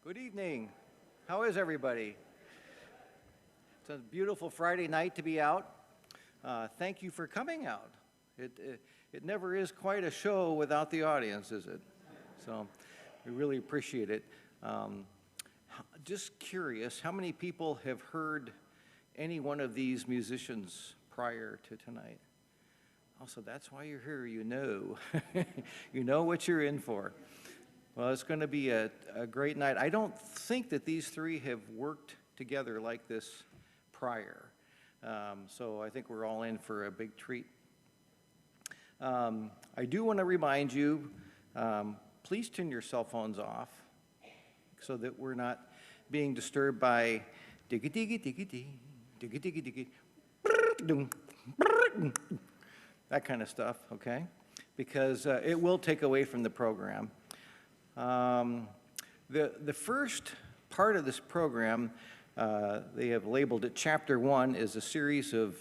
Good evening. How is everybody? It's a beautiful Friday night to be out. Thank you for coming out. It never is quite a show without the audience, is it? So we really appreciate it. Just curious, how many people have heard any one of these musicians prior to tonight? Also, that's why you're here, you know. You know what you're in for. Well, it's going to be a great night. I don't think that these three have worked together like this prior. So I think we're all in for a big treat. I do want to remind you, please turn your cell phones off so that we're not being disturbed by diggy diggy diggy diggy diggy diggy diggy that kind of stuff, okay? Because it will take away from the program. The first part of this program, they have labeled it Chapter 1, is a series of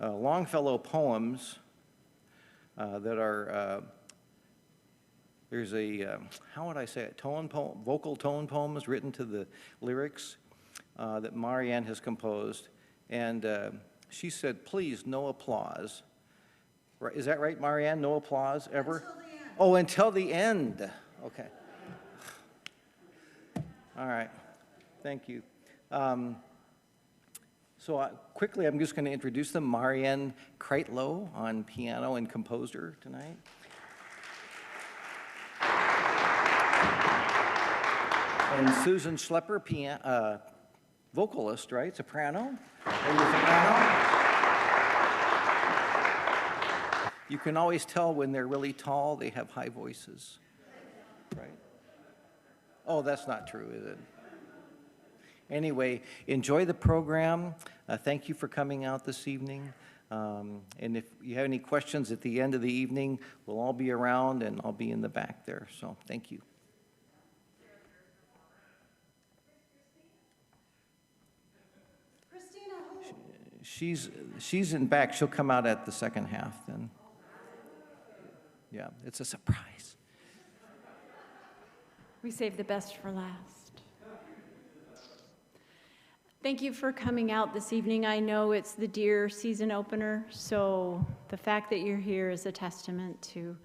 Longfellow poems that are, there's a, how would I say it, vocal tone poems written to the lyrics that Marienne has composed. And she said, please, no applause. Right, is that right, Marienne? No applause ever? Until the end. Oh, until the end. Okay. All right. Thank you. So quickly, I'm just going to introduce them. Marienne Kreitlow on piano and composed her tonight. And Susan Schleper, vocalist, right? Soprano. Are you a soprano? You can always tell when they're really tall, they have high voices, right? Oh, that's not true, is it? Anyway, enjoy the program. Thank you for coming out this evening. And if you have any questions at the end of the evening, we'll all be around and I'll be in the back there. So thank you. Cristina, She's in back. She'll come out at the second half then. Yeah, it's a surprise. We save the best for last. Thank you for coming out this evening. I know it's the deer season opener, so the fact that you're here is a testament to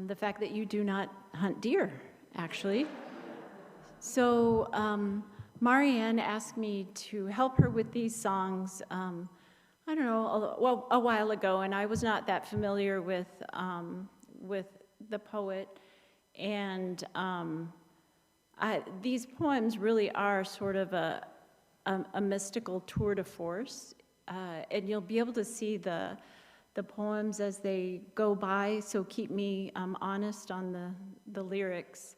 the fact that you do not hunt deer, actually. So Marienne asked me to help her with these songs, I don't know, a while ago, and I was not that familiar with the poet. And these poems really are sort of a mystical tour de force, and you'll be able to see the poems as they go by, so keep me honest on the lyrics.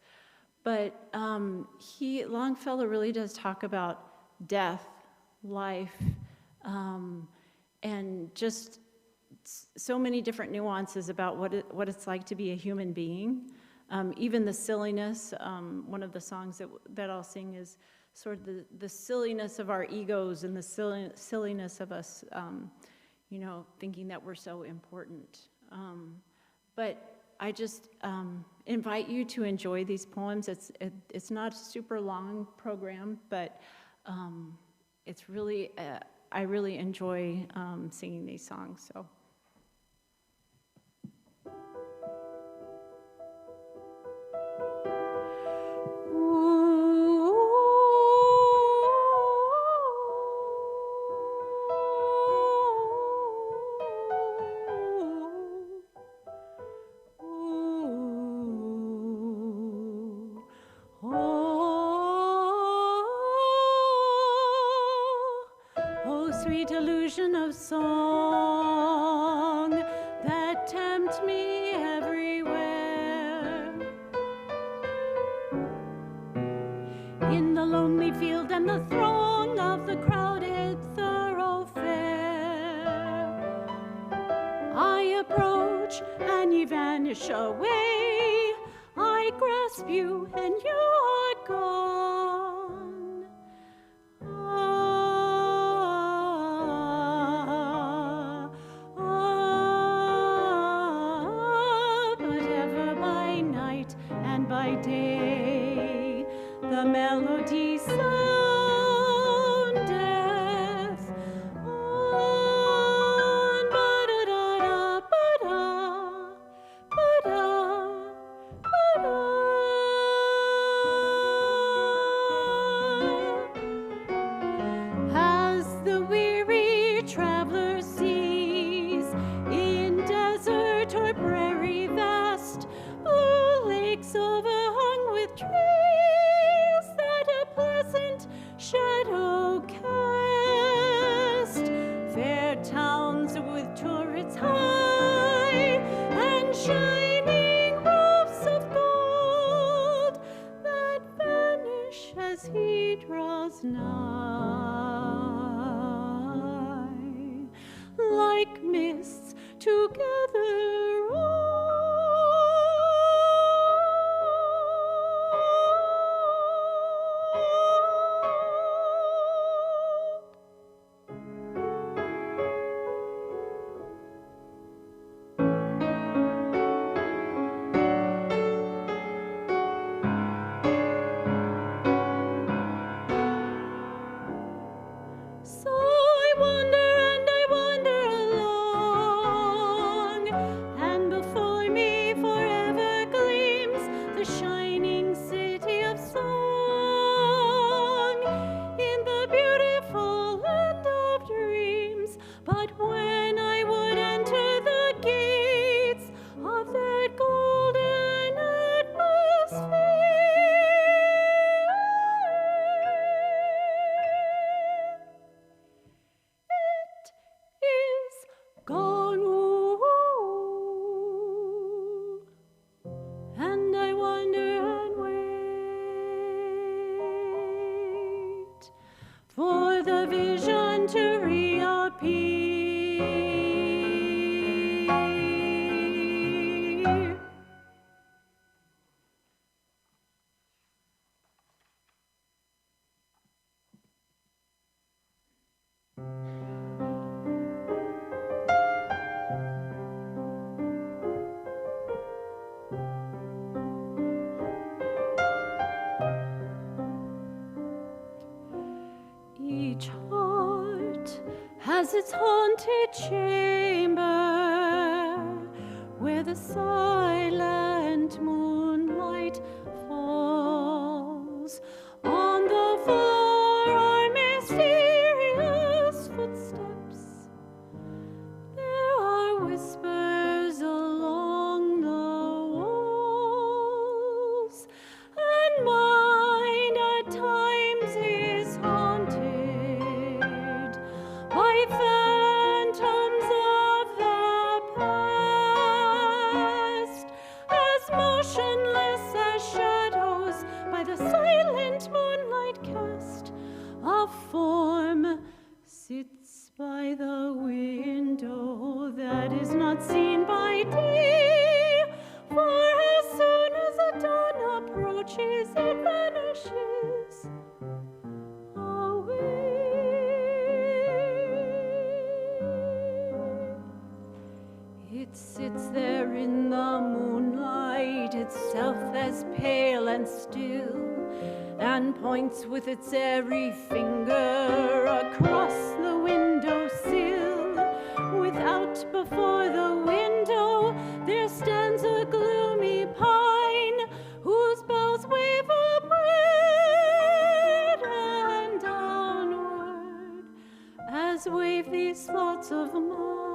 But Longfellow really does talk about death, life, and just so many different nuances about what it's like to be a human being. Even the silliness, one of the songs that I'll sing is sort of the silliness of our egos and the silliness of us, thinking that we're so important. But I just invite you to enjoy these poems. It's not a super long program, but it's really, I really enjoy singing these songs, so. Sweet illusion of song that tempt me everywhere. In the lonely field and the throng of the crowded thoroughfare, I approach and ye vanish away. I grasp you and you are gone. By day, the melody together So I wander along, and before me forever gleams the shining city of song in the beautiful land of dreams. But when I would enter the gates of that golden atmosphere, is gone, and I wonder and wait for the vision to reappear. Each heart has its haunted chamber where the silent moonlight falls. On the floor are mysterious footsteps. There are whispers along the walls, and mine at times is haunted by phantoms of the past, as motionless as shadows by the silent moonlight cast. A form sits by the window that is not seen by day, for as soon as the dawn approaches, it vanishes away. It sits there in the moonlight, itself as pale and still, and points with its airy finger across the windowsill. Without, before the window, there stands a gloomy pine, whose boughs wave upward and downward, as wave these thoughts of mine.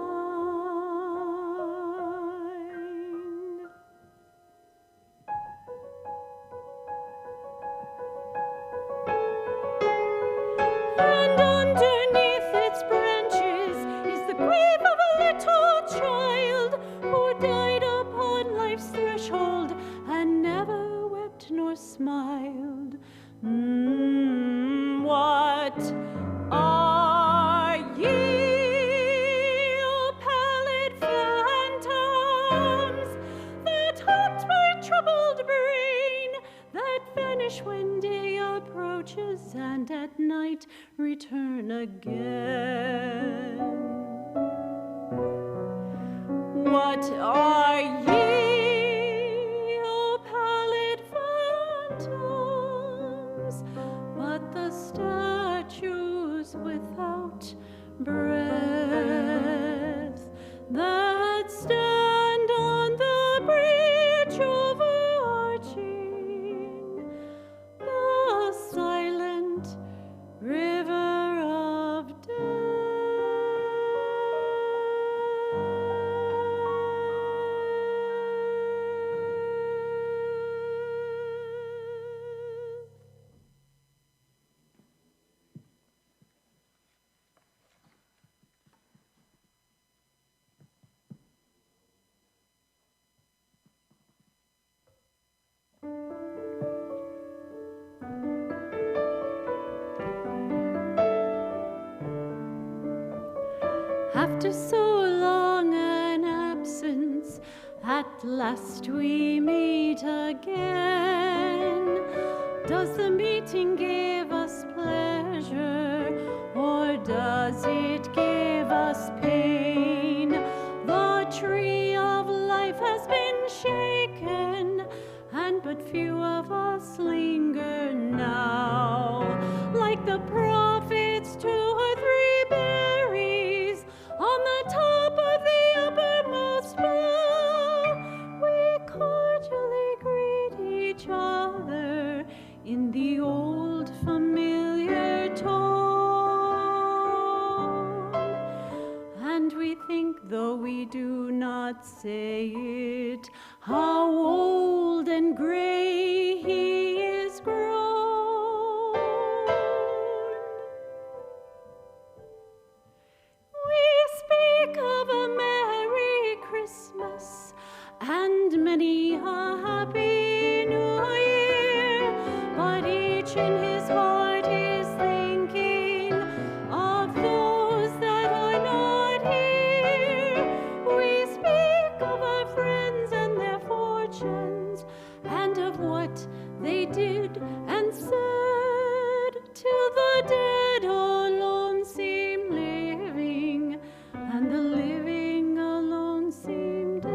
And underneath its branches is the grave of a little child who died upon life's threshold and never wept nor smiled. What are ye, O pallid phantoms, that haunt my troubled brain, that vanish when day approaches and at night return again? What are ye, O pallid phantoms, but the statues without breath that stand on the bridge overarching the silent river of After so long an nuisance. At last we meet again. Does the meeting give us pleasure, or does it give us pain? The tree of life has been shaken, and but few of us linger now. Like the prophets, 2 or 3 berries on the top of the uppermost bough, we cordially greet each other in the old familiar tone. And we think, though we do not say it, how old and gray he is grown. We speak of a Merry Christmas and many a Happy New Year, but each in his heart is thinking of those that are not here. We speak of our friends and their fortunes, and of what they did and said, till the dead alone seem living, and the living alone seem dead.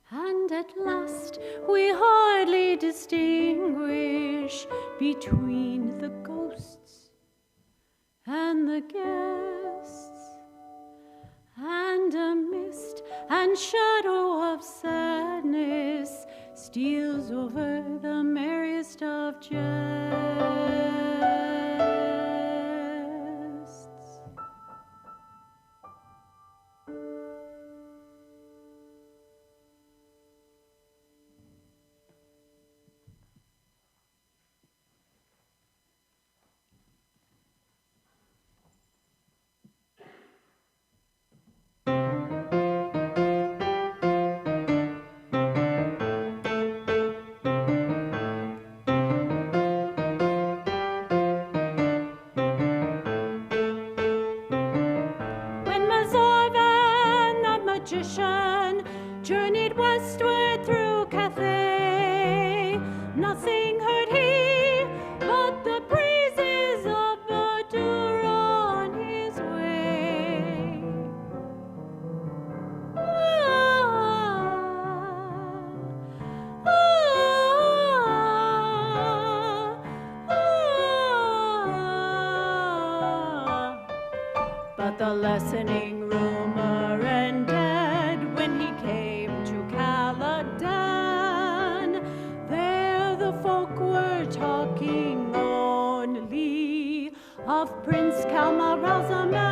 And at last we hardly distinguish between the ghosts and the guests, and a mist and shadow of sadness steals over the merriest of jests. Magician journeyed westward through Cathay. Nothing heard he but the praises of Badur on his way. But the lessening rumor ended when he came to Caladan. There the folk were talking only of Prince Camaralzaman.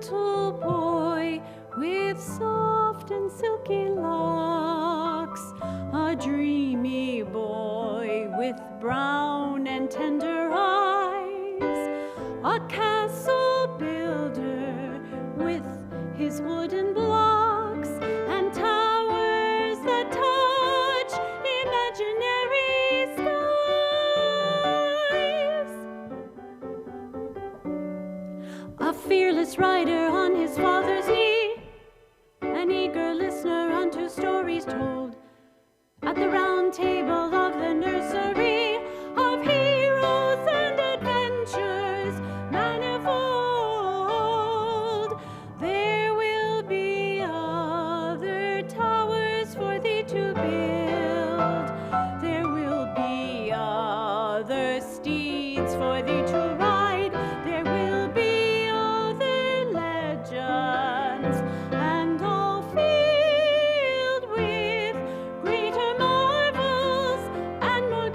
gentle boy with soft and silky locks, a dreamy boy with brown and tender eyes, a castle builder with his wooden blocks and towers that touch imaginary skies. A fearless rider on his father's knee, an eager listener unto stories told at the round table of the nursery of heroes and adventures manifold. There will be other towers for thee to build. There will be other steeds for thee to ride. There will be other legends, and all filled with greater marvels and more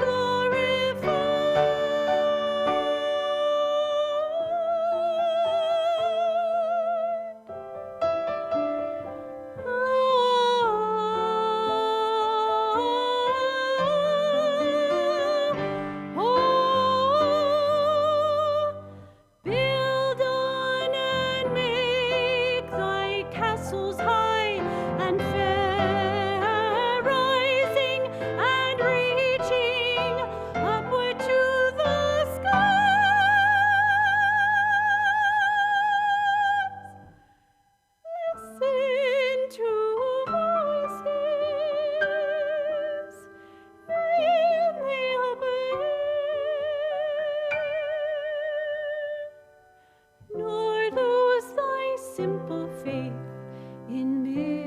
build on and make thy castles high and fair, rising and reaching upward to the skies. Listen to voices in the upper air, nor lose thy simple faith in mysteries.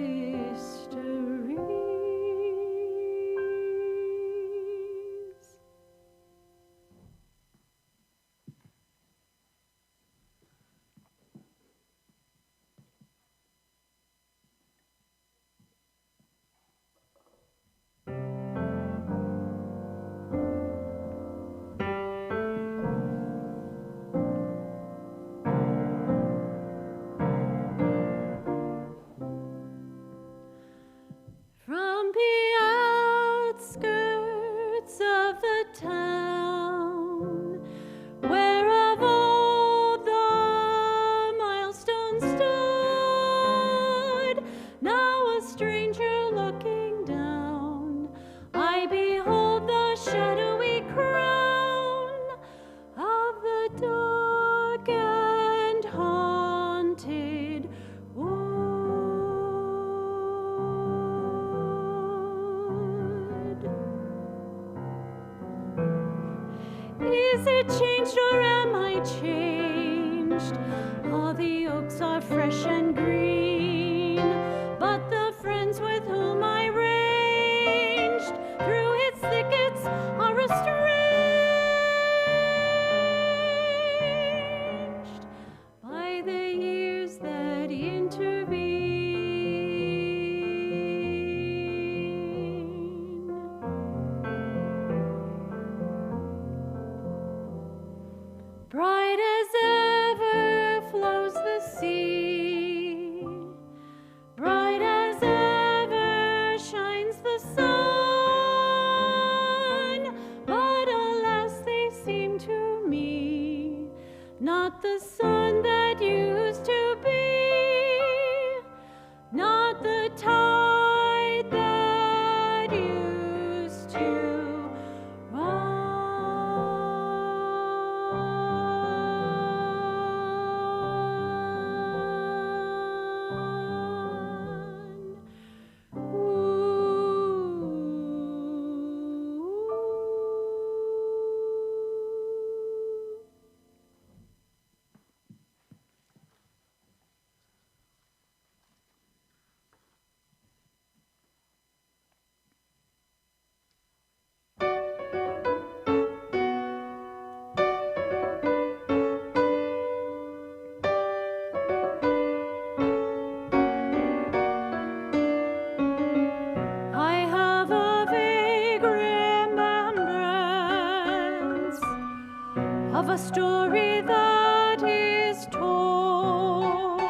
From the outskirts of the town, where of old the milestone stood, now a stranger looking down, I behold the shadowy crown of the dark and haunted wood. Is it changed or am I changed? All the oaks are fresh and green, but the friends with whom I ranged through its thickets are estranged by the years that intervene. Bright as ever flows the sea, bright as ever shines the sun, but alas, they seem to me not the sun that used to be, not the tide that used to run. I have a vague remembrance of a story that is told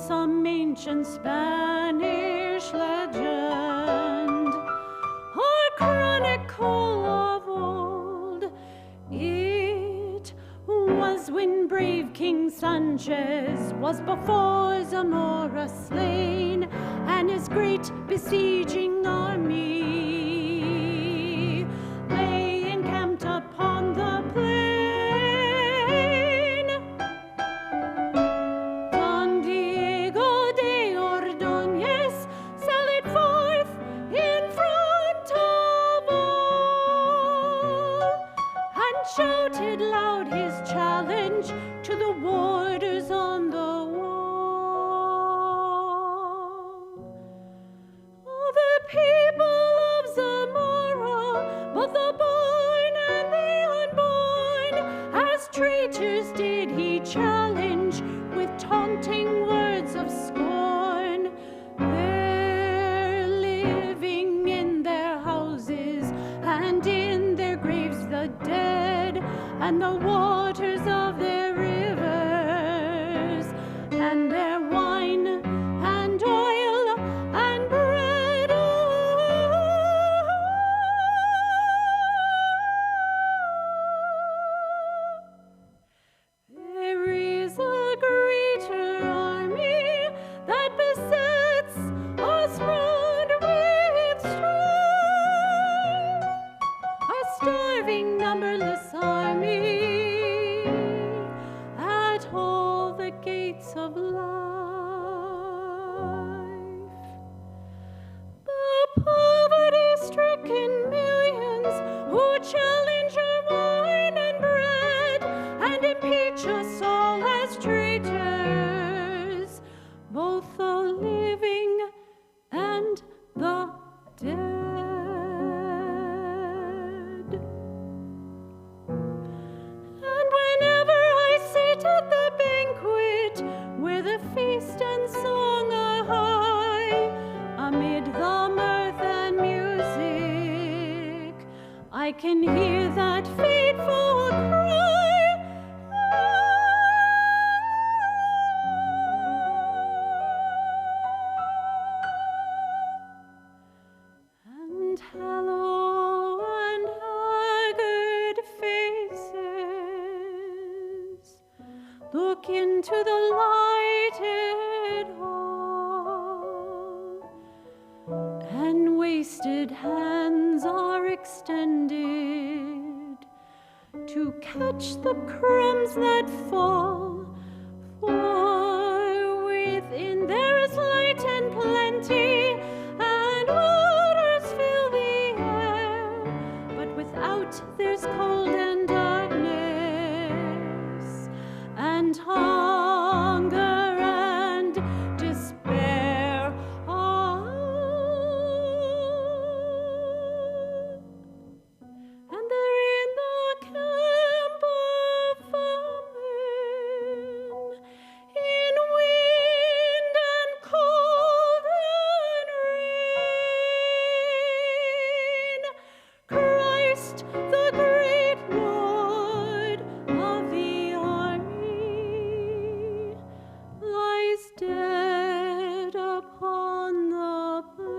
some ancient Spanish legend or chronicle of old. It was when brave King Sanchez was before Zamora slain, and his great besieging army lay encamped upon the plain. Don Diego de Ordóñez sallied forth in front of all and shouted loud his challenge to the warders on the people of Zamora, both the born and the unborn, as traitors did he challenge with taunting words of scorn. They're living in their houses and in their graves the dead, and the waters of their rivers, and their wine and oil and bread. Numberless army at all the gates of life. The poverty-stricken millions who challenge our wine and bread and impeach us all as traitors, both the living and the dead. At the banquet where the feast and song are high, amid the mirth and music, I can hear that fateful cry. And hollow and haggard faces look into the lighted hall, and wasted hands are extended to catch the crumbs that fall, for within there is light and plenty, and waters fill the air, but without there's cold and darkness, and hunger and despair. And they're in the camp of famine, in wind and cold and rain. Christ, the great Lord of the army, lies dead upon the plain.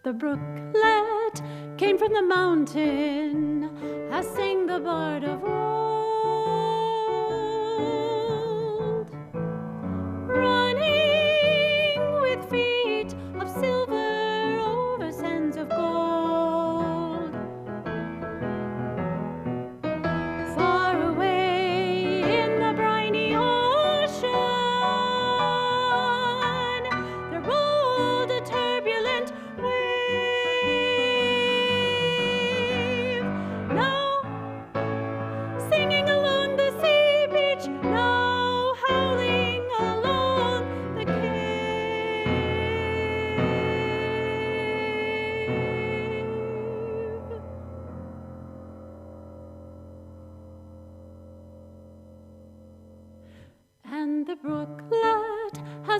The brooklet came from the mountain, as sang the bard of old, running with feet of silver over sands of gold. Far away in the briny ocean, there rolled a turbulent wave. Now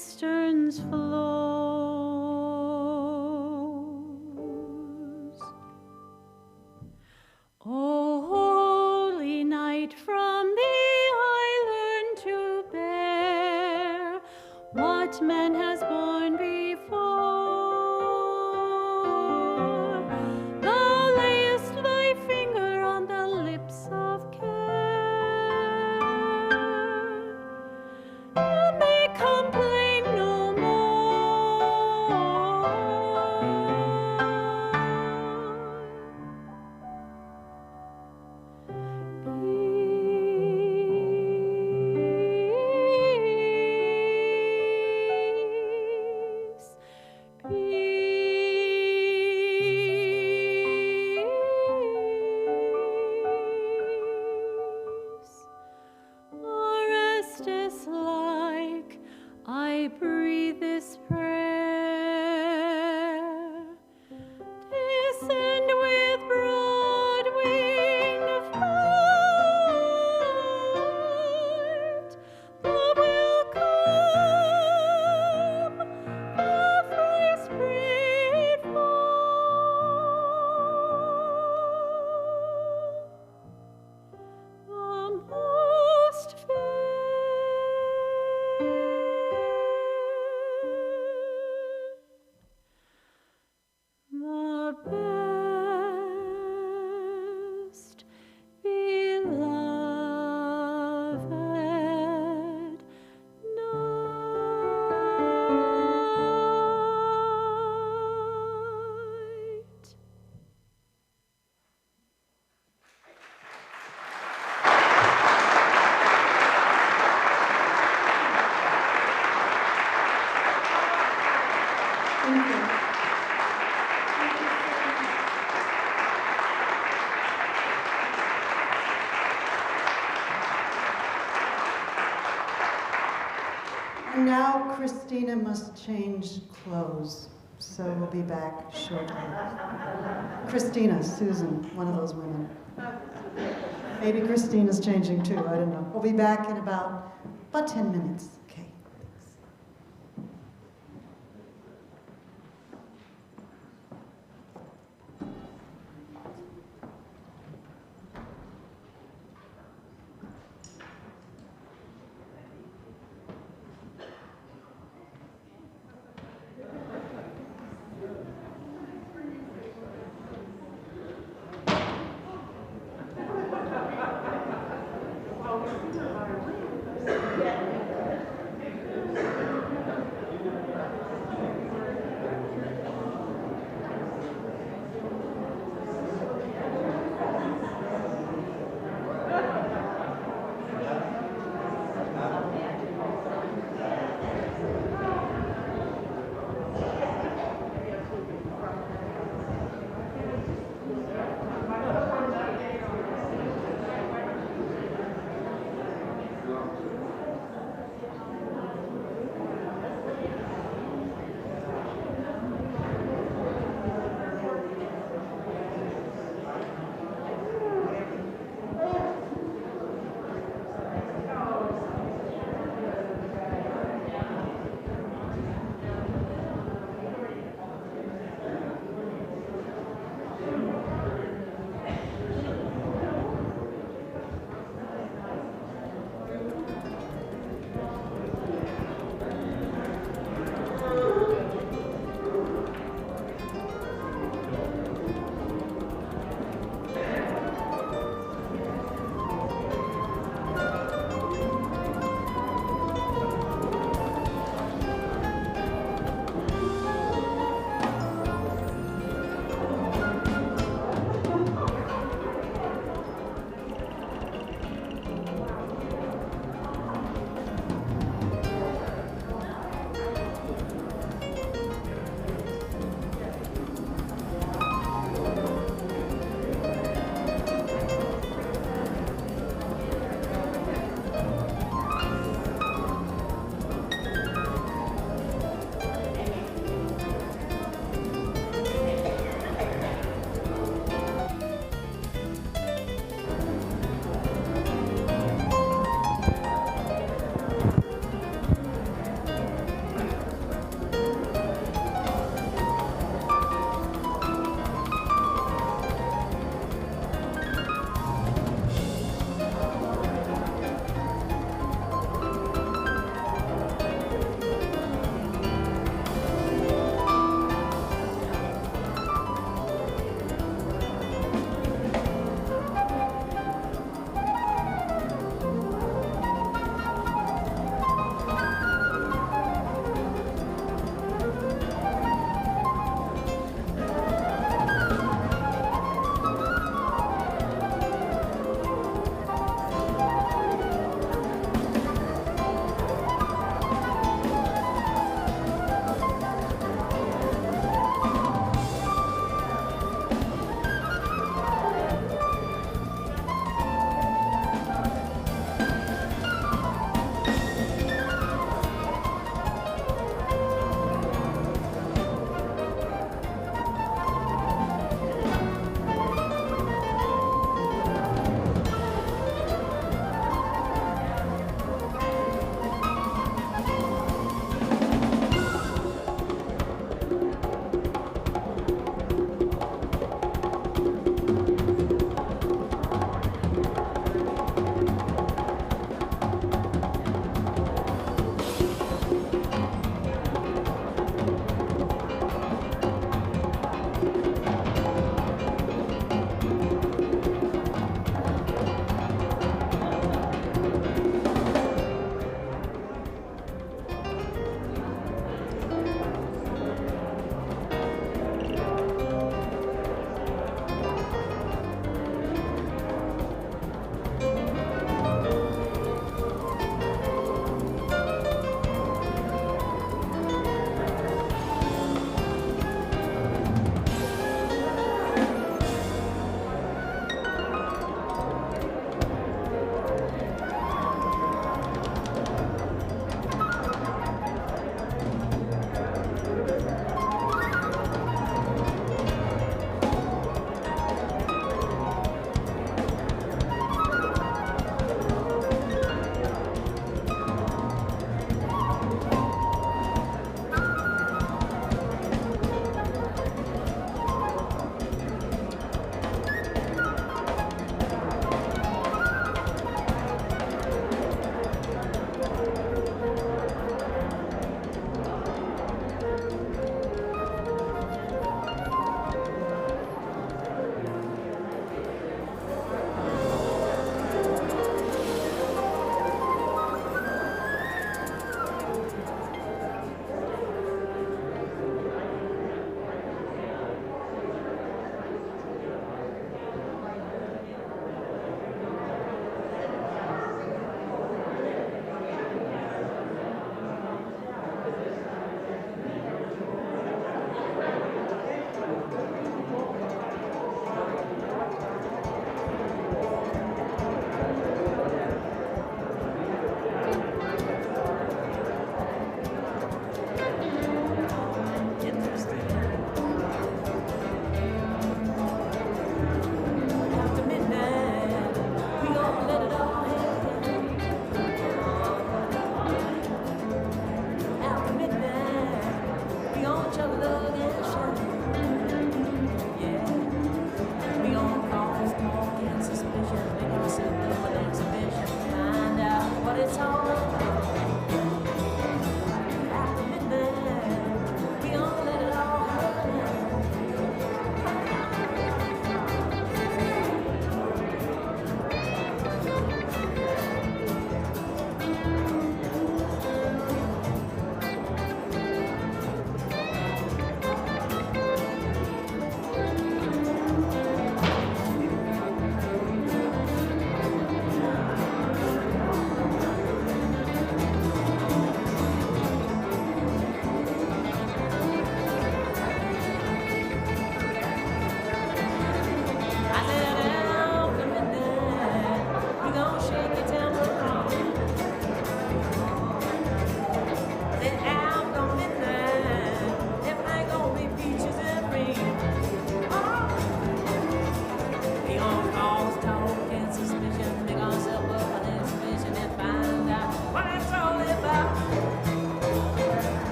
cisterns flows. O holy night, from thee I learn to bear what man has borne before. Thou layest thy finger on the lips of care, and they complain no more. Orestes like, I breathe this prayer. Descend with broad wing flight. Love will come, the free spirit fall. The most the best beloved night. And now Cristina must change clothes, so we'll be back shortly. Cristina, Susan, one of those women. Maybe Christina's changing too, I don't know. We'll be back in about 10 minutes. Okay.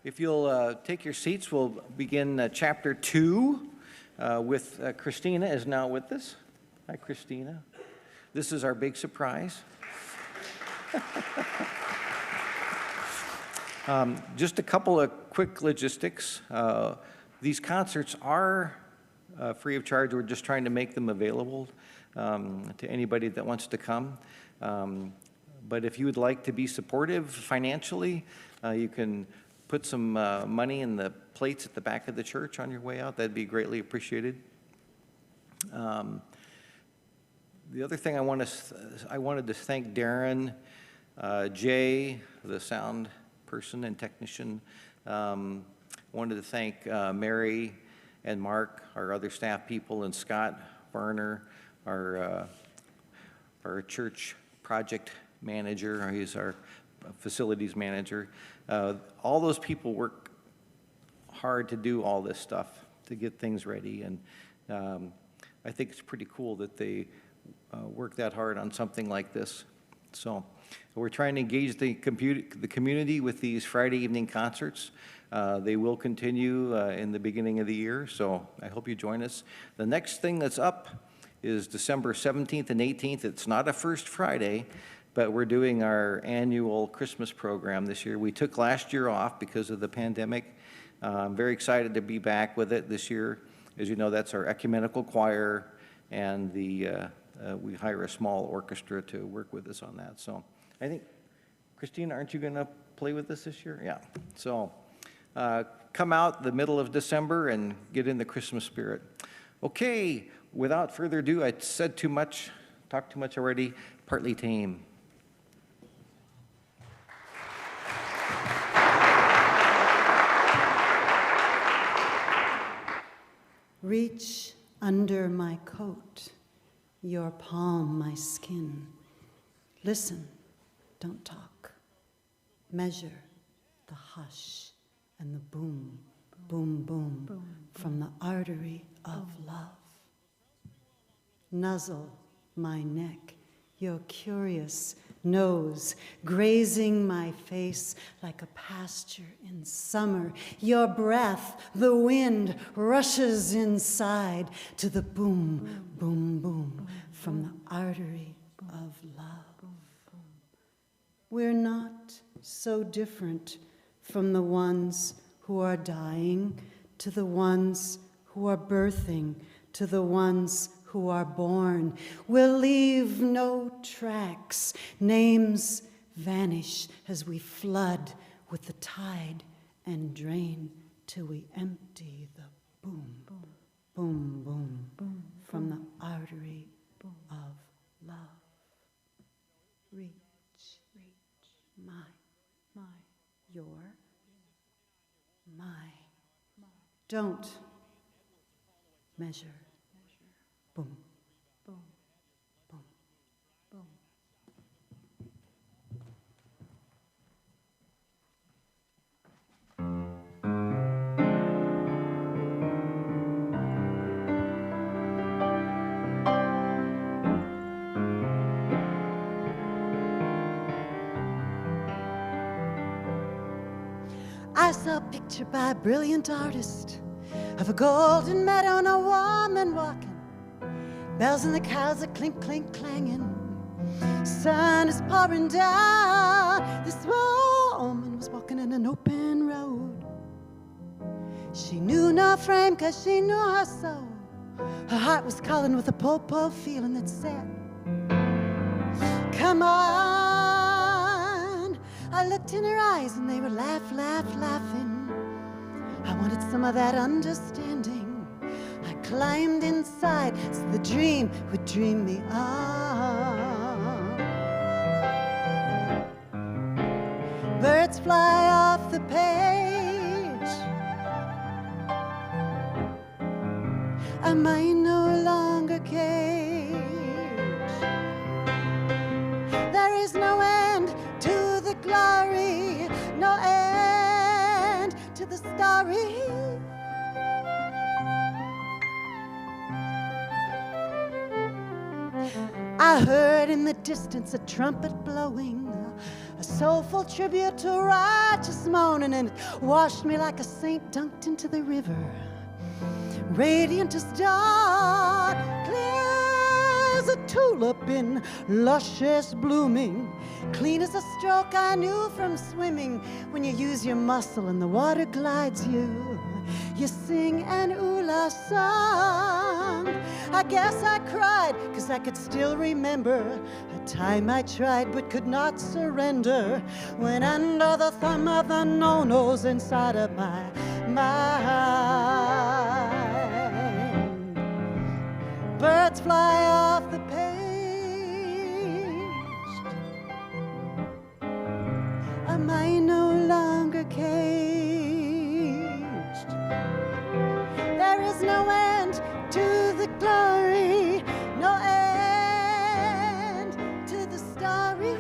If you'll take your seats, we'll begin chapter 2 with Cristina is now with us. Hi, Cristina. This is our big surprise. Just a couple of quick logistics. These concerts are free of charge. We're just trying to make them available to anybody that wants to come. But if you would like to be supportive financially, you can put some money in the plates at the back of the church on your way out. That'd be greatly appreciated. The other thing I wanted to thank Darren, Jay, the sound person and technician. Wanted to thank Mary and Mark, our other staff people, and Scott Varner, our church project manager. He's our facilities manager. All those people work hard to do all this stuff, to get things ready, and I think it's pretty cool that they work that hard on something like this. So we're trying to engage the community with these Friday evening concerts. They will continue in the beginning of the year, so I hope you join us. The next thing that's up is December 17th and 18th. It's not a First Friday, but we're doing our annual Christmas program this year. We took last year off because of the pandemic. I'm very excited to be back with it this year. As you know, that's our ecumenical choir, and we hire a small orchestra to work with us on that. So I think, Cristina, aren't you going to play with us this year? Yeah. So come out the middle of December and get in the Christmas spirit. Okay, without further ado, I said too much, talked too much already, partly Tame. Reach under my coat, your palm my skin. Listen, don't talk. Measure the hush and the boom, boom, boom, boom from the artery of love. Nuzzle my neck, your curious nose grazing my face like a pasture in summer. Your breath, the wind, rushes inside to the boom, boom, boom from the artery of love. We're not so different from the ones who are dying, to the ones who are birthing, to the ones who are born. We'll leave no tracks. Names vanish as we flood with the tide and drain till we empty the boom, boom, boom, boom, boom from the artery of love. Reach, my, your, my. Don't measure. Boom, boom, boom, boom. I saw a picture by a brilliant artist of a golden meadow and a woman walking. Bells and the cows are clink, clink, clanging. Sun is pouring down. This woman was walking in an open road. She knew no frame 'cause she knew her soul. Her heart was calling with a po-po feeling that said, come on. I looked in her eyes and they were laughing. I wanted some of that understanding. I climbed inside so the dream would dream me on. Birds fly off the page. I might no longer cage. There is no end to the glory, no end to the story. I heard in the distance a trumpet blowing. a soulful tribute to righteous moaning, and it washed me like a saint dunked into the river. Radiant as dawn, clear as a tulip in luscious blooming, clean as a stroke I knew from swimming. When you use your muscle and the water glides you, you sing an ooh-la song. I guess I cried, 'cause I could still remember a time I tried but could not surrender, when under the thumb of the no-nos inside of my mind, birds fly off the page. Am I no longer caged? There is no end to the glory, no end to the story.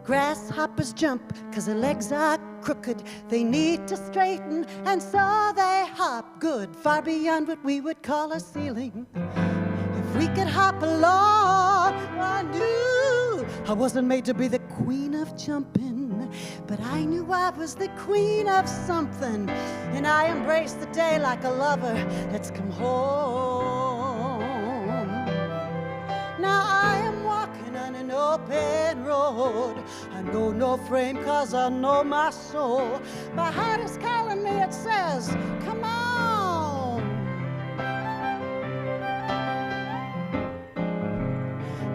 Grasshoppers jump 'cause their legs are crooked. They need to straighten, and so they hop good, far beyond what we would call a ceiling. If we could hop along, I knew I wasn't made to be the queen of jumping, but I knew I was the queen of something, and I embraced the day like a lover that's come home. Now I am walking on an open road. I know no frame 'cause I know my soul. My heart is calling me, it says, come on.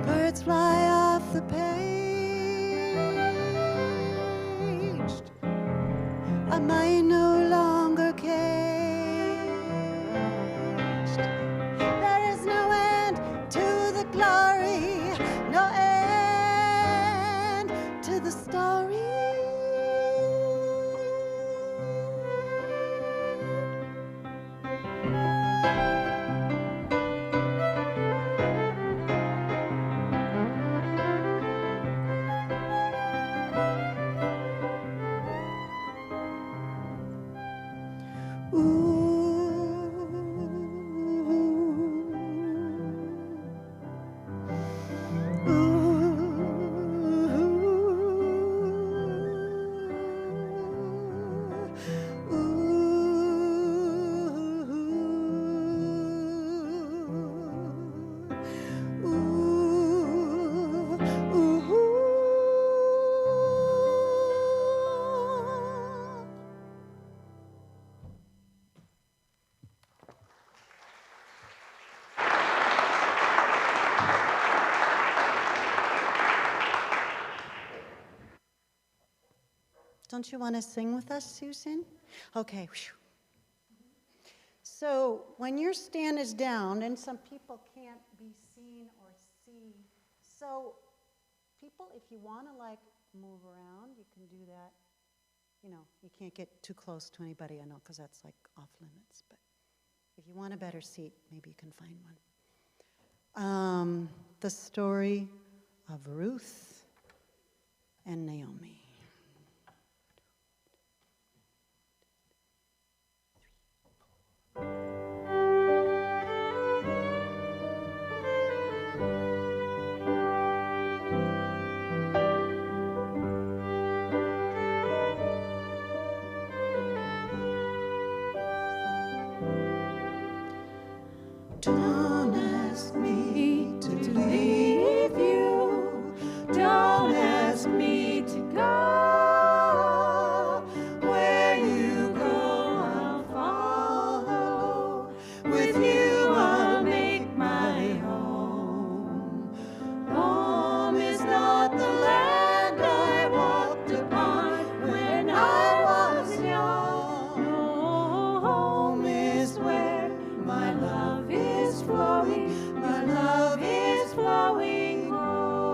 Birds fly off the page. Am I no longer caged? There is no end to the glory, no end to the story. Don't you want to sing with us, Susan? Okay. So when your stand is down, and some people can't be seen or see, so people, if you want to like move around, you can do that. You know, you can't get too close to anybody, I know, because that's like off limits. But if you want a better seat, maybe you can find one. The story of Ruth and Naomi. Don't ask me to leave you. Don't ask me to go. Where you go, I'll follow. With you, I'll make my home. Home is not the land I walked upon when I was young. No, home is where my love is flowing. My love is flowing home.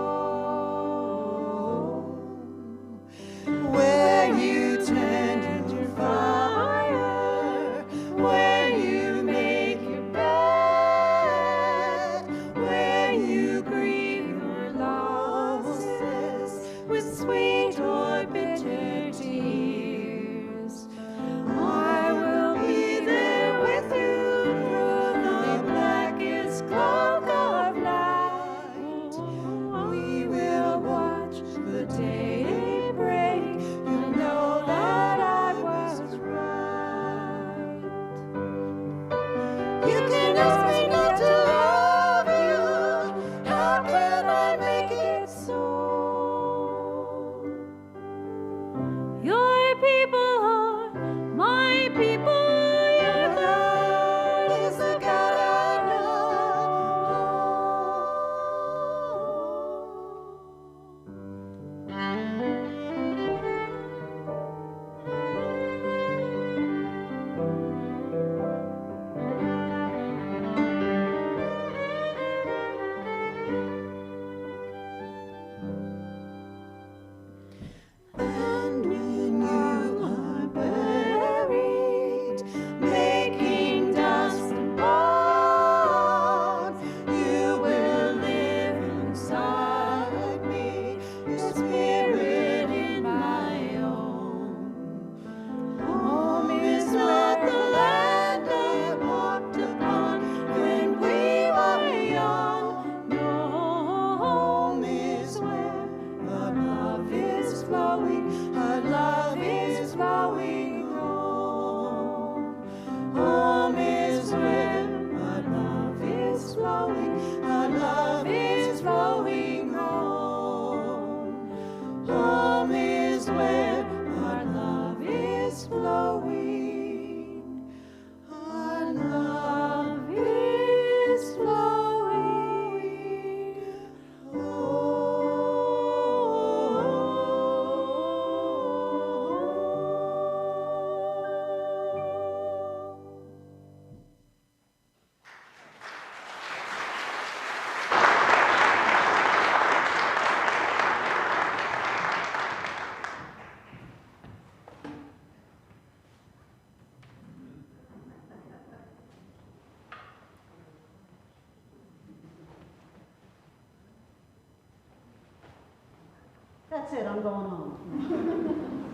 That's it, I'm going home.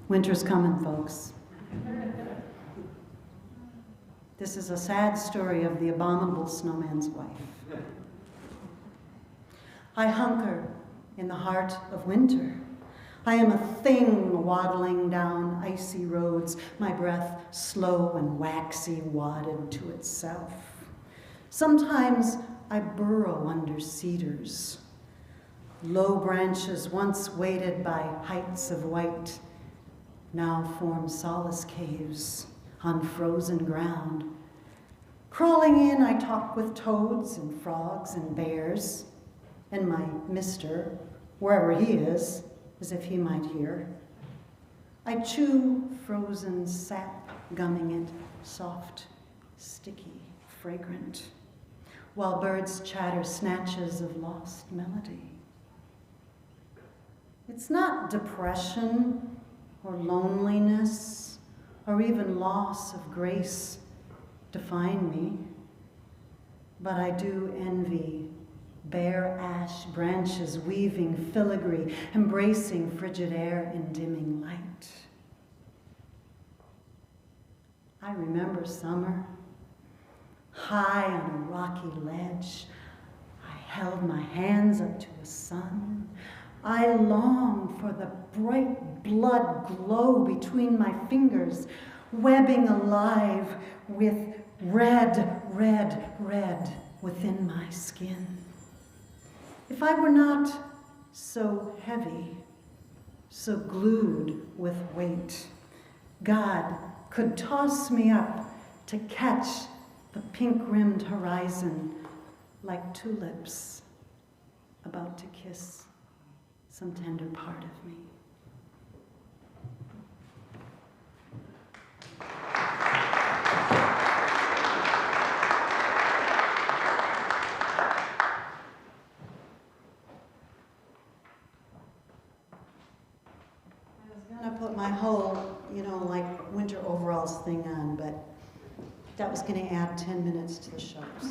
Winter's coming, folks. This is a sad story of the abominable snowman's wife. I hunker in the heart of winter. I am a thing waddling down icy roads, my breath slow and waxy wadded to itself. Sometimes I burrow under cedars. Low branches once weighted by heights of white now form solace caves on frozen ground. Crawling in, I talk with toads and frogs and bears, and my mister, wherever he is, as if he might hear. I chew frozen sap, gumming it soft, sticky, fragrant, while birds chatter snatches of lost melody. It's not depression or loneliness or even loss of grace define me, but I do envy bare ash branches weaving filigree, embracing frigid air in dimming light. I remember summer, high on a rocky ledge. I held my hands up to the sun. I long for the bright blood glow between my fingers, webbing alive with red, red, red within my skin. If I were not so heavy, so glued with weight, God could toss me up to catch the pink-rimmed horizon like tulips about to kiss some tender part of me. I put my whole, like winter overalls thing on, but that was going to add 10 minutes to the show. So.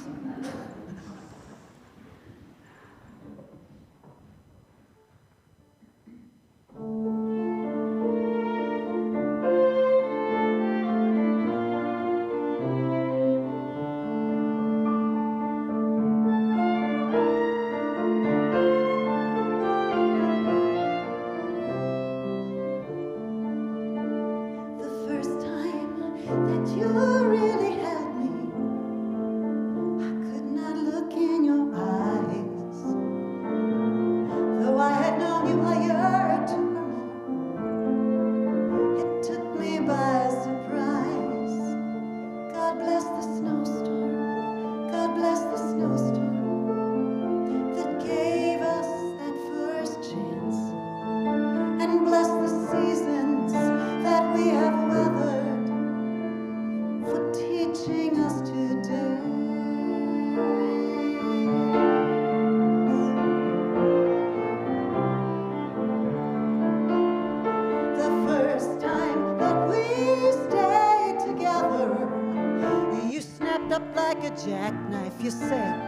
Jackknife, you said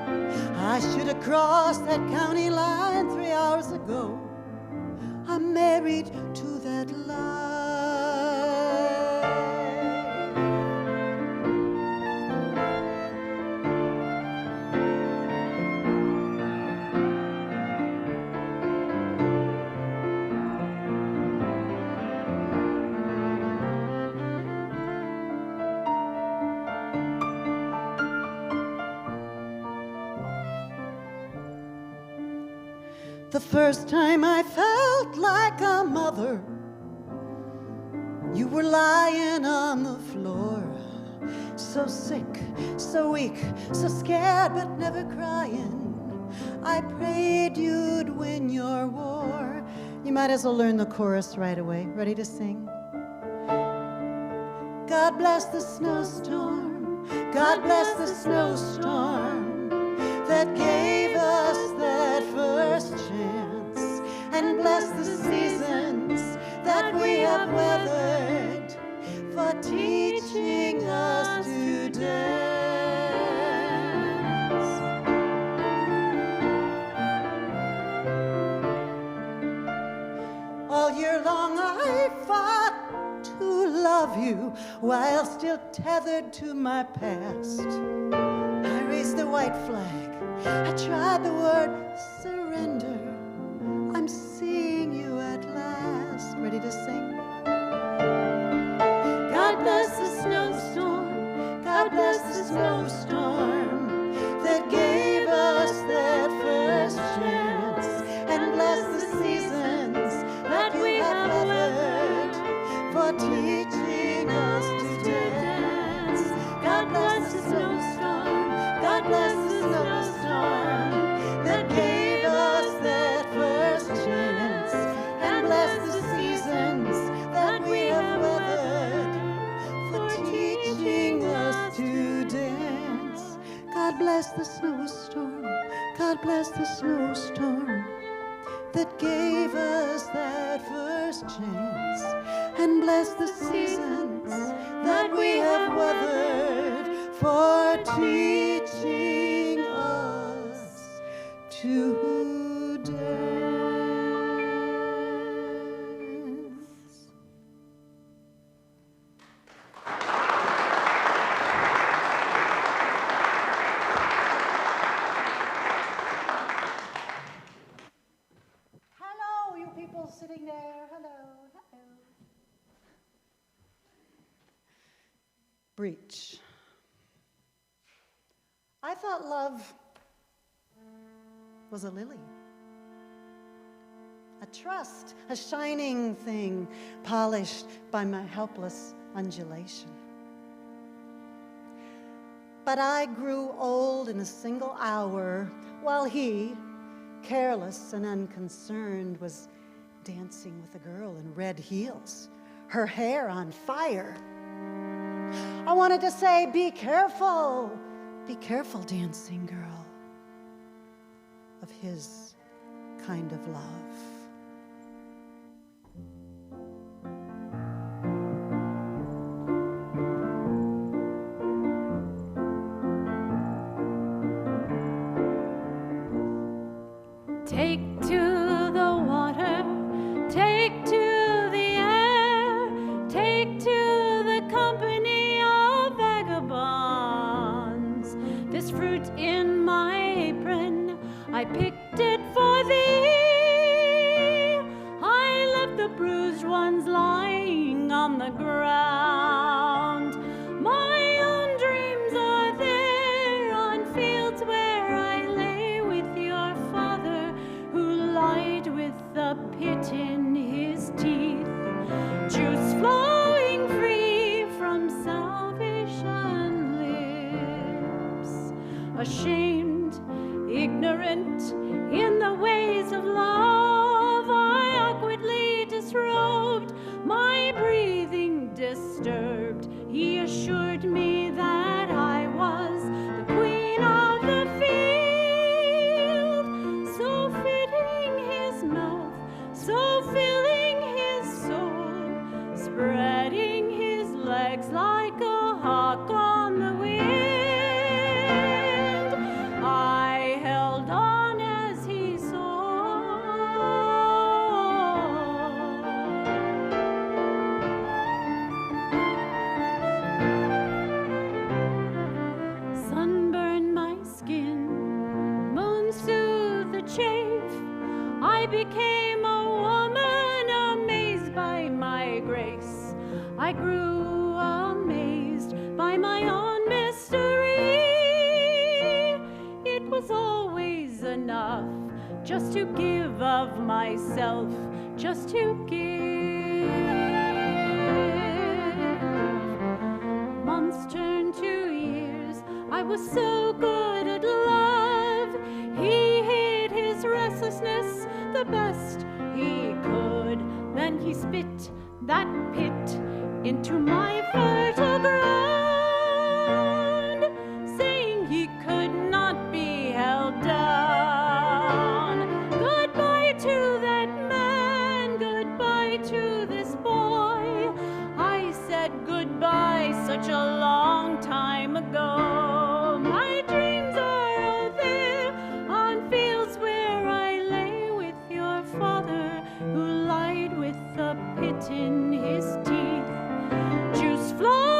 I should have crossed that county line 3 hours ago. I'm married to that lie. The first time I felt like a mother, you were lying on the floor, so sick, so weak, so scared but never crying. I prayed you'd win your war. You might as well learn the chorus right away. Ready to sing? God bless the snowstorm, God bless the snowstorm that gave us that first chance, and bless the seasons that we have weathered for teaching us to dance. while still tethered to my past. I raised the white flag, I tried the word surrender. I'm seeing you at last. Ready to sing? God bless the snowstorm, God bless the snowstorm that gave us that first chance, and bless the seasons that we have weathered for teaching us to dance. God bless the snowstorm, God bless the snowstorm that gave us that first chance, and bless the seasons that we have weathered for teaching us to dance. God bless the snowstorm, God bless the snowstorm that gave us that first chance, and bless the seasons that we have weathered for teaching us to dance. Hello, you people sitting there. Hello, hello. Breach. I thought love was a lily, a trust, a shining thing polished by my helpless undulation. But I grew old in a single hour while he, careless and unconcerned, was dancing with a girl in red heels, her hair on fire. I wanted to say, be careful, dancing girl, of his kind of love. Take to the water, take to the air, take to the company of vagabonds. This fruit in my apron, I picked it for thee. I left the bruised ones lying on the ground. My own dreams are there on fields where I lay with your father, who lied with the pit in his teeth, juice flowing free from salvation lips. Ashamed, ignorant in the ways of love, I awkwardly disrobed, my breathing disturbed. He assured me that I was the queen of the field, so fitting his mouth, so filling his soul, spreading his legs like a hawk on the wind. I held on as he soared. Sunburned my skin, moon soothed the chafe. I became a woman amazed by my grace. I grew amazed by my own mystery. It was always enough just to give of myself, just to give. Months turned to years, I was so good at love. He hid his restlessness the best he could. Then he spit that pit into my fertile ground, saying he could not be held down. Goodbye to that man, goodbye to this boy. I said goodbye such a long time ago. My dreams are out there on fields where I lay with your father, who lied with the pit in his teeth, juice flowing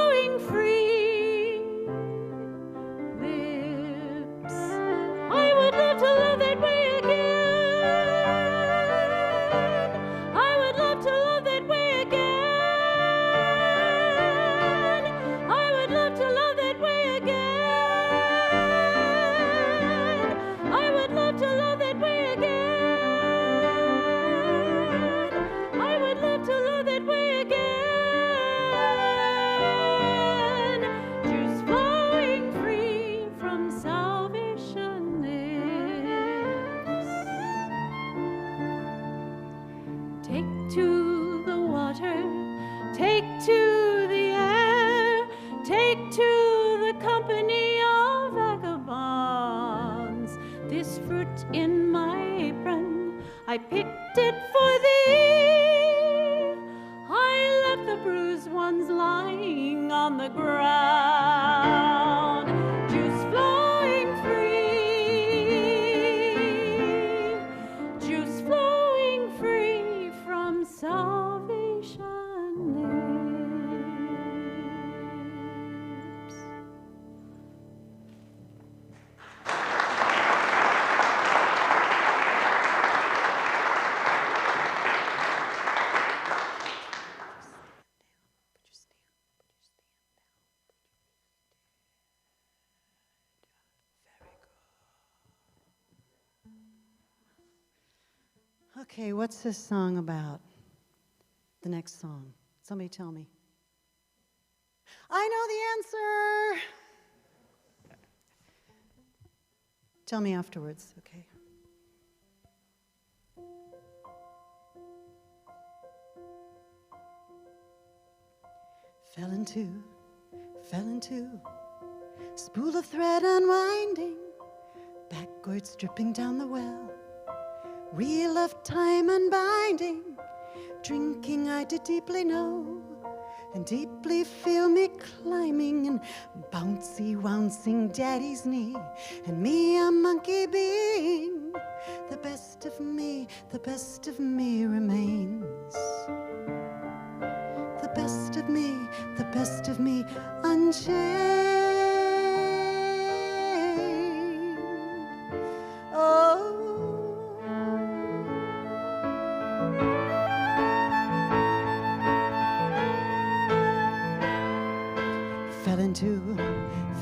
company of vagabonds. This fruit in my apron, I picked it for thee. I left the bruised ones lying on the ground. Juice flowing free, juice flowing free from salvation lips. Okay, what's this song about? The next song. Somebody tell me. I know the answer. Tell me afterwards, okay? Fell into spool of thread unwinding, backwards dripping down the well. Wheel of time unbinding, drinking I did deeply know, and deeply feel me climbing and bouncy wouncing daddy's knee, and me a monkey being. The best of me remains. The best of me unchained. Oh.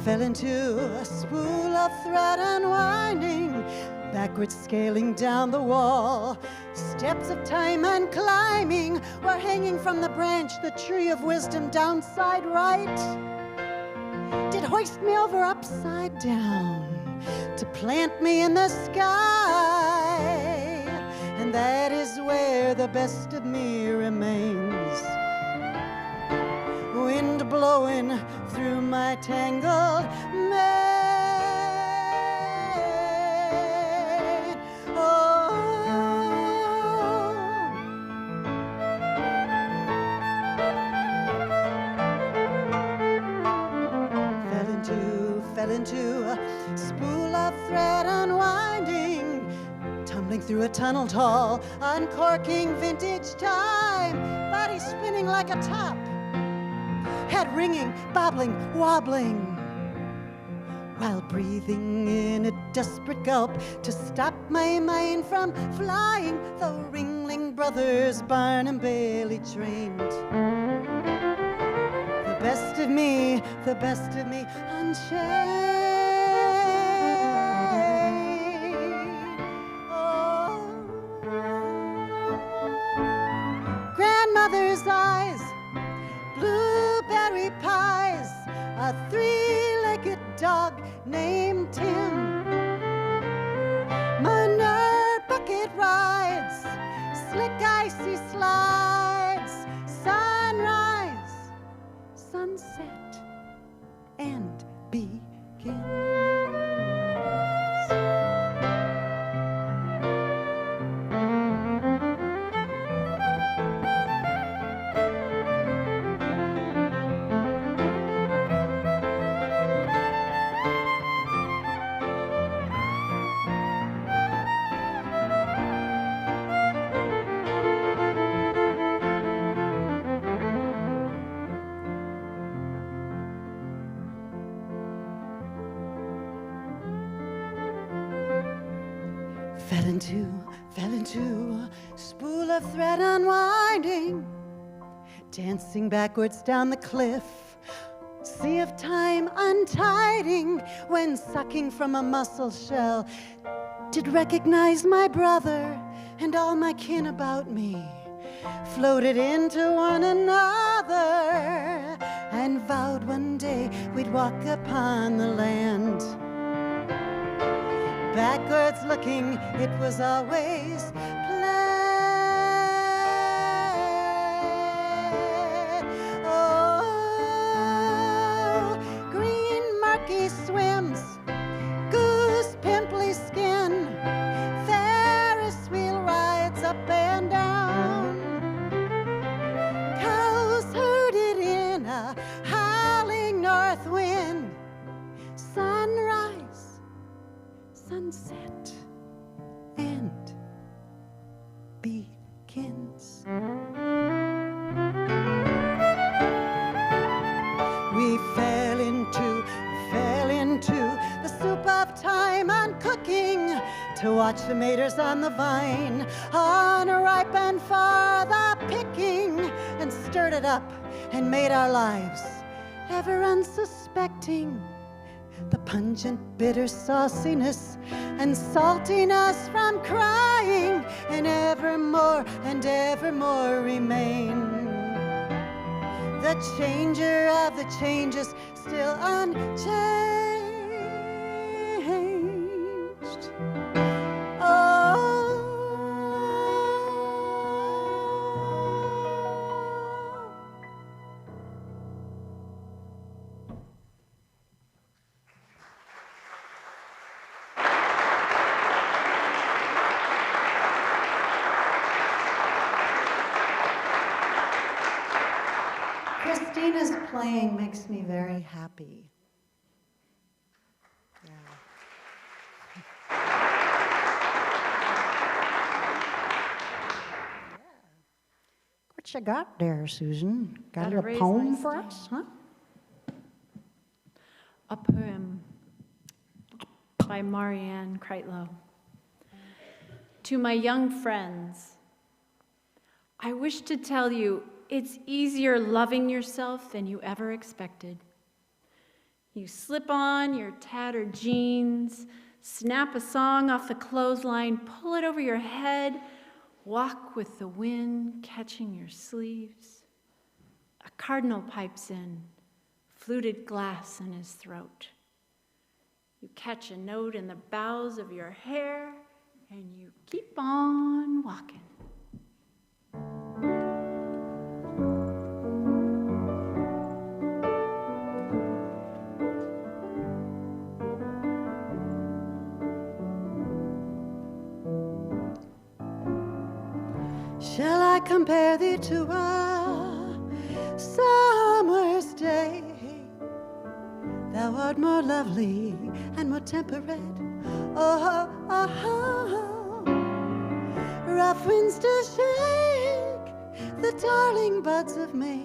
Fell into a spool of thread unwinding, backwards scaling down the wall. Steps of time unclimbing were hanging from the branch, the tree of wisdom downside right. Did hoist me over upside down to plant me in the sky, and that is where the best of me remains. Wind blowing through my tangled mane. Oh. Fell into a spool of thread unwinding, tumbling through a tunnel tall, uncorking vintage time, body spinning like a top, head ringing, bobbling, wobbling, while breathing in a desperate gulp to stop my mind from flying, the Ringling Brothers Barnum Bailey trained. The best of me unchained. Oh. Grandmother's eyes, blueberry pies, a three-legged dog named Tim. Manure bucket rides, slick icy slides, sunrise, sunset, and begins. Fell into a spool of thread unwinding, dancing backwards down the cliff, sea of time untiding, when sucking from a mussel shell, did recognize my brother and all my kin about me, floated into one another, and vowed one day we'd walk upon the land. Backwards looking, it was always planned. Oh, green doggy swims, goose pimply skin, Ferris wheel rides up and down, cows herded in a howling north wind, sunrise, sunset, and begins. We fell into the soup of time and cooking to watch the maters on the vine unripen for the picking, and stirred it up and made our lives ever unsuspecting the pungent bitter sauciness and saltiness from crying, and evermore remain the changer of the changes, still unchanged. Oh, Christina's playing makes me very happy. What you got there, Susan? Got Gotta a raise poem my for style. us, huh? A poem by Marienne Kreitlow. To my young friends, I wish to tell you it's easier loving yourself than you ever expected. You slip on your tattered jeans, snap a song off the clothesline, pull it over your head, walk with the wind catching your sleeves. A cardinal pipes in, fluted glass in his throat. You catch a note in the boughs of your hair, and you keep on walking. Shall I compare thee to a summer's day? Thou art more lovely and more temperate. Oh, oh, oh. Rough winds to shake the darling buds of May,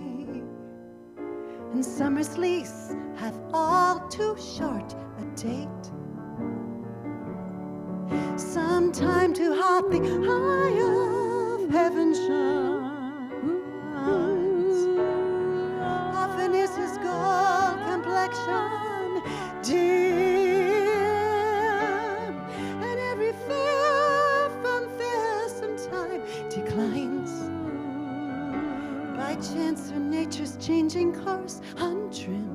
and summer's lease hath all too short a date. Sometime too hot the eye of heaven shines, often is his gold complexion dim, and every fair from fair sometime declines, by chance or nature's changing course untrimmed.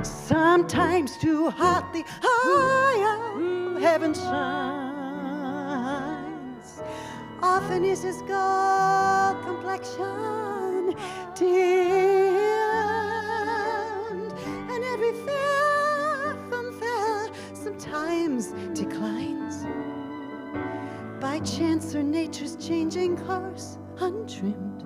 Sometimes too hot the eye of heaven shines, often is his gold complexion dimmed, and every fair from fair sometimes declines, by chance or nature's changing course untrimmed.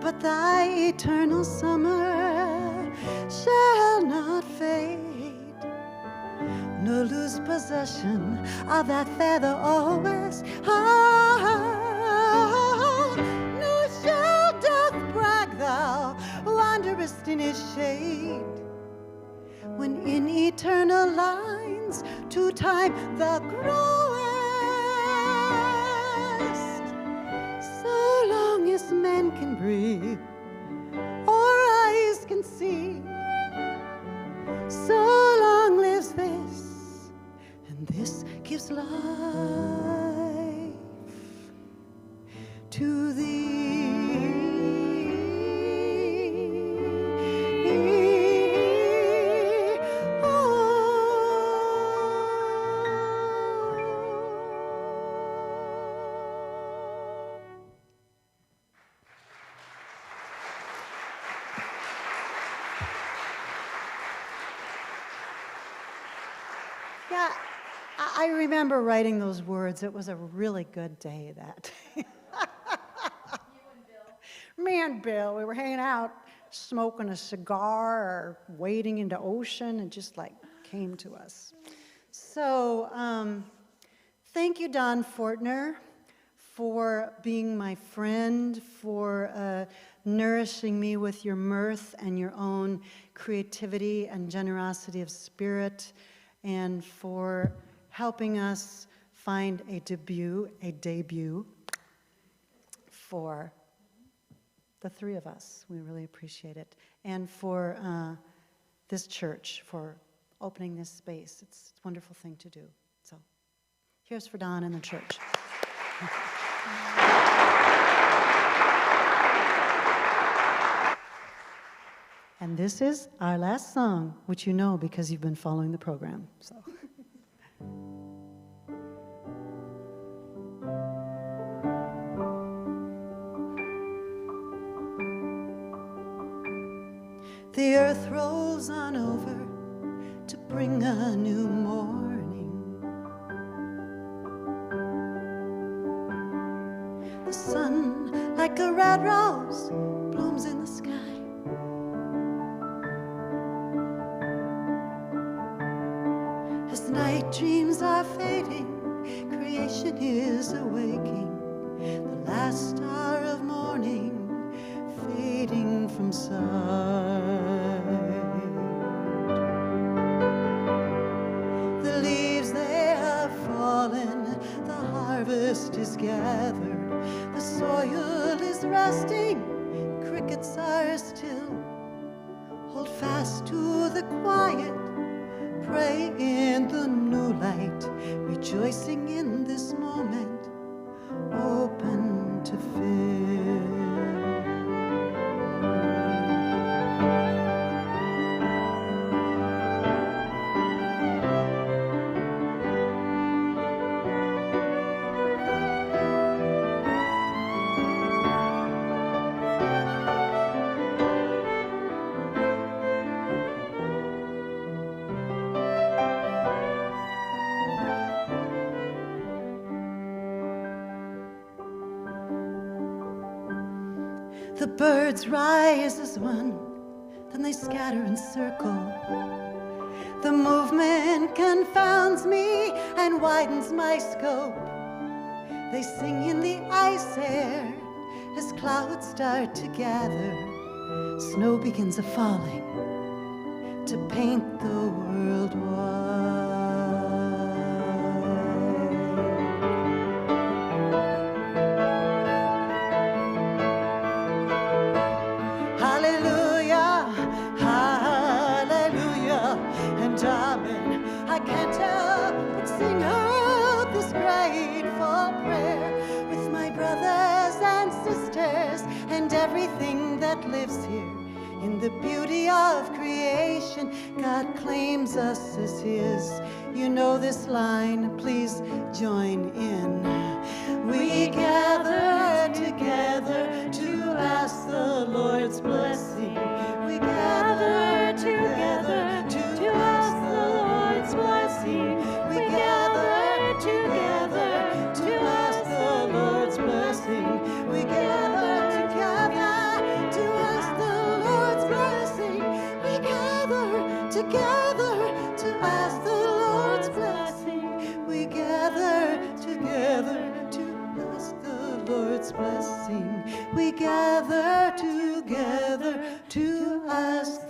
But thy eternal summer shall not fade, nor lose possession of that feather always. Oh, nor shall death brag thou wanderest in his shade, when in eternal lines to time thou growest, so long as men can breathe or eyes can see. So long lives this, and this gives life to thee. Yeah, I remember writing those words. It was a really good day that day. Me and Bill, we were hanging out, smoking a cigar or wading into ocean, and just like came to us. So thank you, Don Fortner, for being my friend, for nourishing me with your mirth and your own creativity and generosity of spirit, and for helping us find a debut for the three of us. We really appreciate it. And for this church, for opening this space. It's a wonderful thing to do. So here's for Don and the church. And this is our last song, which you know because you've been following the program. So. The earth rolls on over to bring a new morning. The sun, like a red rose, blooms in the sky. As night dreams are fading, creation is awaking. The last star of morning fading from sight. The leaves, they have fallen, the harvest is gathered, the soil is resting, crickets are still. Hold fast to the quiet, pray in the new light, rejoicing in this moment, open to fill. The birds rise as one, then they scatter and circle. The movement confounds me and widens my scope. They sing in the ice air as clouds start to gather. Snow begins a-falling to paint the world wide. I can't help but sing out this grateful prayer with my brothers and sisters and everything that lives here. In the beauty of creation, God claims us as His. You know this line, please join in. We gather together to ask the Lord's blessing. We gather together to ask the Lord's blessing. We gather together to ask the Lord's blessing. We gather together to ask the Lord's blessing. We gather together to ask the Lord's blessing. We gather together to ask the Lord's blessing. We gather together to ask